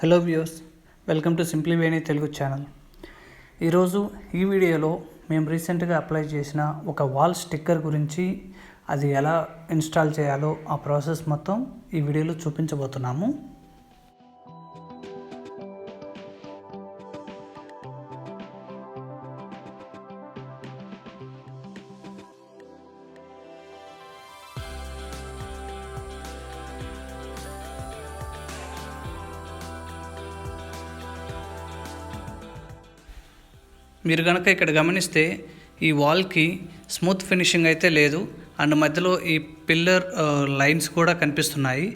Hello viewers, welcome to సింప్లీవేని Telugu channel. ఈరోజు ఈ వీడియోలో మేము రీసెంట్గా అప్లై చేసిన ఒక వాల్ స్టిక్కర్ గురించి, అది ఎలా ఇన్స్టాల్ చేయాలో ఆ ప్రాసెస్ మొత్తం ఈ వీడియోలో చూపించబోతున్నాము. మీరు కనుక ఇక్కడ గమనిస్తే ఈ వాల్కి స్మూత్ ఫినిషింగ్ అయితే లేదు, అండ్ మధ్యలో ఈ పిల్లర్ లైన్స్ కూడా కనిపిస్తున్నాయి.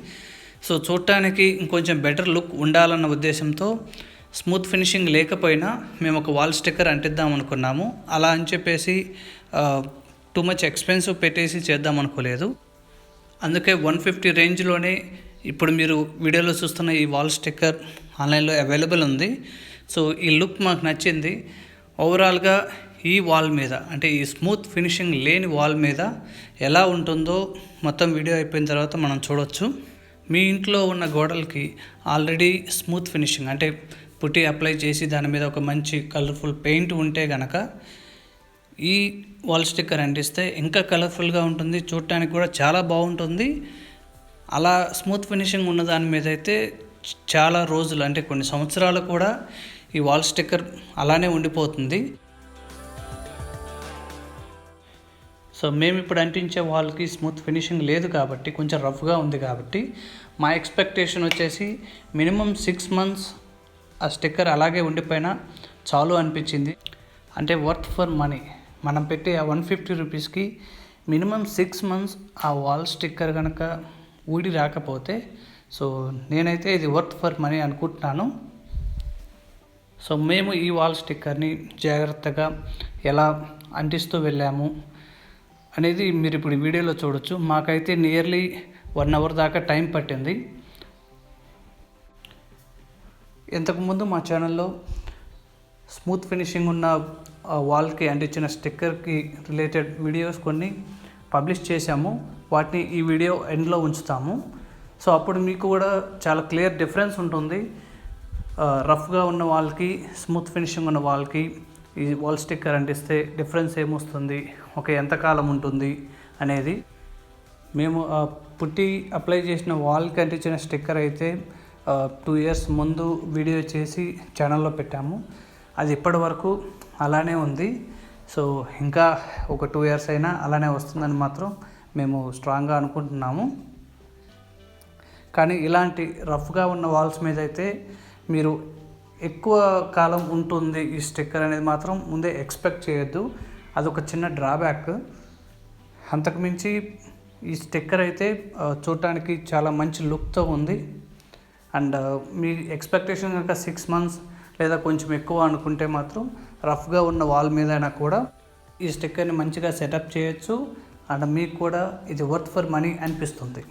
సో చూడటానికి ఇంకొంచెం బెటర్ లుక్ ఉండాలన్న ఉద్దేశంతో స్మూత్ ఫినిషింగ్ లేకపోయినా మేము ఒక వాల్ స్టిక్కర్ అంటిద్దాం అనుకున్నాము. అలా అని చెప్పేసి టూ మచ్ ఎక్స్పెన్సివ్ పెట్టేసి చేద్దాం అనుకోలేదు. అందుకే 150 రేంజ్లోనే ఇప్పుడు మీరు వీడియోలో చూస్తున్న ఈ వాల్ స్టిక్కర్ ఆన్లైన్లో అవైలబుల్ ఉంది. సో ఈ లుక్ మాకు నచ్చింది. ఓవరాల్గా ఈ వాల్ మీద, అంటే ఈ స్మూత్ ఫినిషింగ్ లేని వాల్ మీద ఎలా ఉంటుందో మొత్తం వీడియో అయిపోయిన తర్వాత మనం చూడొచ్చు. మీ ఇంట్లో ఉన్న గోడలకి ఆల్రెడీ స్మూత్ ఫినిషింగ్, అంటే పుట్టి అప్లై చేసి దాని మీద ఒక మంచి కలర్ఫుల్ పెయింట్ ఉంటే గనక ఈ వాల్ స్టిక్కర్ అంటిస్తే ఇంకా కలర్ఫుల్గా ఉంటుంది, చూడటానికి కూడా చాలా బాగుంటుంది. అలా స్మూత్ ఫినిషింగ్ ఉన్న దాని మీద అయితే చాలా రోజులు, అంటే కొన్ని సంవత్సరాలు కూడా ఈ వాల్ స్టిక్కర్ అలానే ఉండిపోతుంది. సో మేము ఇప్పుడు అంటించే వాల్కి స్మూత్ ఫినిషింగ్ లేదు కాబట్టి, కొంచెం రఫ్గా ఉంది కాబట్టి మా ఎక్స్పెక్టేషన్ వచ్చేసి మినిమం 6 months ఆ స్టిక్కర్ అలాగే ఉండిపోయినా చాలు అనిపించింది. అంటే వర్త్ ఫర్ మనీ. మనం పెట్టి ఆ 150 రూపీస్కి మినిమం 6 months ఆ వాల్ స్టిక్కర్ కనుక ఊడి రాకపోతే, సో నేనైతే ఇది వర్త్ ఫర్ మనీ అనుకుంటున్నాను. సో మేము ఈ వాల్ స్టిక్కర్ని జాగ్రత్తగా ఎలా అంటిస్తూ వెళ్ళాము అనేది మీరు ఇప్పుడు వీడియోలో చూడొచ్చు. మాకైతే నియర్లీ 1 hour దాకా టైం పట్టింది. ఇంతకుముందు మా ఛానల్లో స్మూత్ ఫినిషింగ్ ఉన్న వాల్కి అంటించిన స్టిక్కర్కి రిలేటెడ్ వీడియోస్ కొన్ని పబ్లిష్ చేశాము. వాటిని ఈ వీడియో ఎండ్లో ఉంచుతాము. సో అప్పుడు మీకు కూడా చాలా క్లియర్ డిఫరెన్స్ ఉంటుంది. రఫ్గా ఉన్న వాల్కి, స్మూత్ ఫినిషింగ్ ఉన్న వాల్కి ఈ వాల్ స్టిక్కర్ అంటిస్తే డిఫరెన్స్ ఏమొస్తుంది, ఎంతకాలం ఉంటుంది అనేది. మేము పుట్టి అప్లై చేసిన వాల్కి అంటించిన స్టిక్కర్ అయితే 2 years ముందు వీడియో చేసి ఛానల్లో పెట్టాము. అది ఇప్పటి వరకు అలానే ఉంది. సో ఇంకా ఒక 2 years అయినా అలానే వస్తుందని మాత్రం మేము స్ట్రాంగ్గా అనుకుంటున్నాము. కానీ ఇలాంటి రఫ్గా ఉన్న వాల్స్ మీద అయితే మీరు ఎక్కువ కాలం ఉంటుంది ఈ స్టిక్కర్ అనేది మాత్రం ముందే ఎక్స్పెక్ట్ చేయొద్దు. అదొక చిన్న డ్రాబ్యాక్. అంతకుమించి ఈ స్టిక్కర్ అయితే చూడటానికి చాలా మంచి లుక్తో ఉంది. అండ్ మీ ఎక్స్పెక్టేషన్ కనుక 6 months లేదా కొంచెం ఎక్కువ అనుకుంటే మాత్రం రఫ్గా ఉన్న వాల్ మీదైనా కూడా ఈ స్టిక్కర్ని మంచిగా సెటప్ చేయొచ్చు. అండ్ మీకు కూడా ఇది వర్త్ ఫర్ మనీ అనిపిస్తుంది.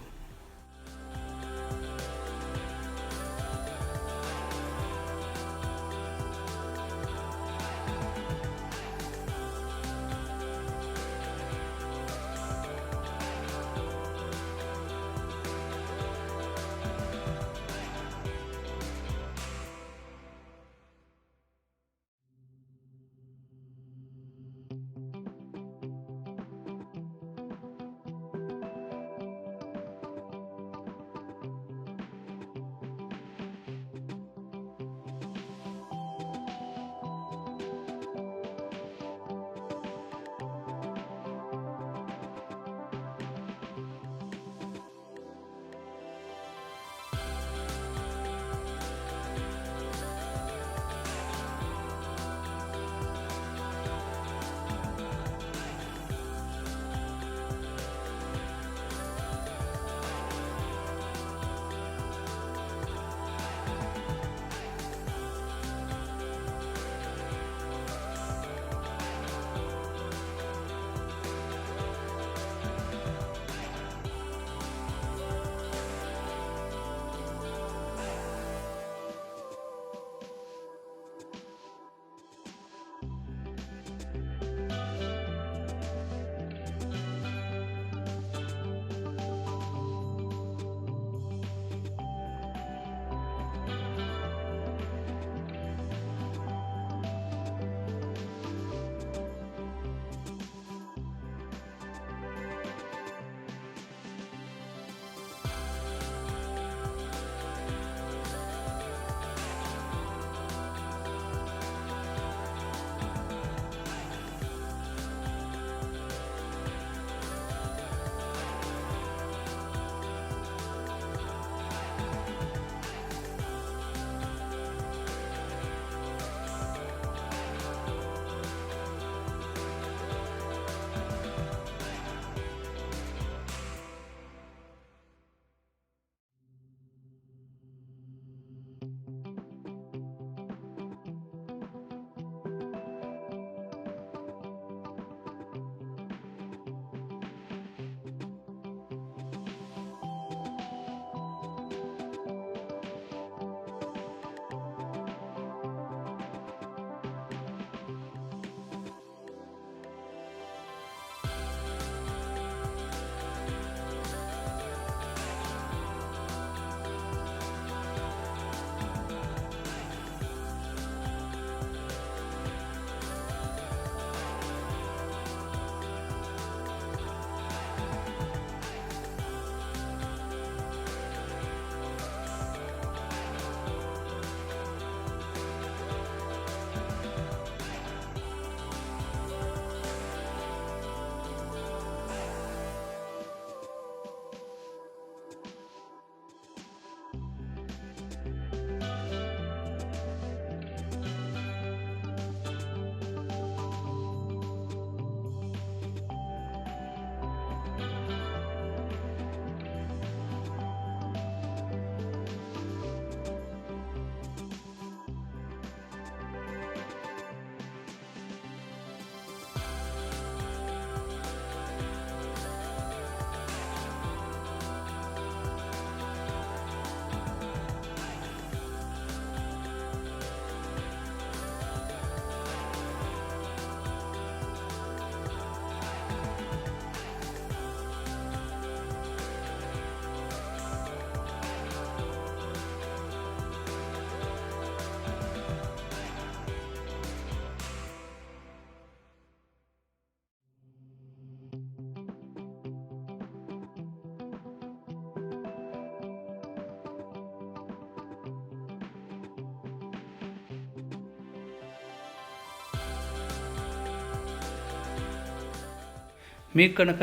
మీకు కనుక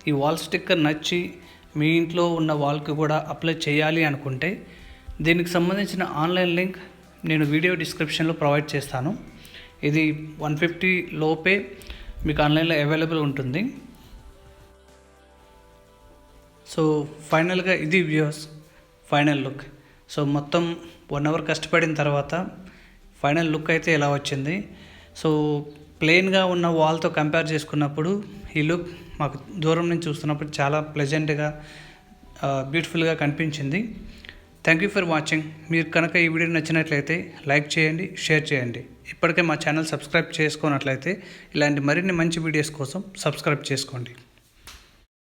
ఈ వాల్ స్టిక్కర్ నచ్చి మీ ఇంట్లో ఉన్న వాల్కి కూడా అప్లై చేయాలి అనుకుంటే దీనికి సంబంధించిన ఆన్లైన్ లింక్ నేను వీడియో డిస్క్రిప్షన్లో ప్రొవైడ్ చేస్తాను. ఇది 150 లోపే మీకు ఆన్లైన్లో అవైలబుల్ ఉంటుంది. సో ఫైనల్గా ఇది వ్యూస్ ఫైనల్ లుక్. సో మొత్తం 1 అవర్ కష్టపడిన తర్వాత ఫైనల్ లుక్ అయితే ఎలా వచ్చింది. సో ప్లెయిన్గా ఉన్న వాల్తో కంపేర్ చేసుకున్నప్పుడు ఈ లుక్ మాకు దూరం నుంచి చూస్తున్నప్పుడు చాలా ప్లెజెంట్గా బ్యూటిఫుల్గా కనిపించింది. Thank you for watching. మీరు కనుక ఈ వీడియో నచ్చినట్లయితే లైక్ చేయండి, షేర్ చేయండి. ఇప్పటికే మా ఛానల్ సబ్స్క్రైబ్ చేసుకున్నట్లయితే ఇలాంటి మరిన్ని మంచి వీడియోస్ కోసం సబ్స్క్రైబ్ చేసుకోండి.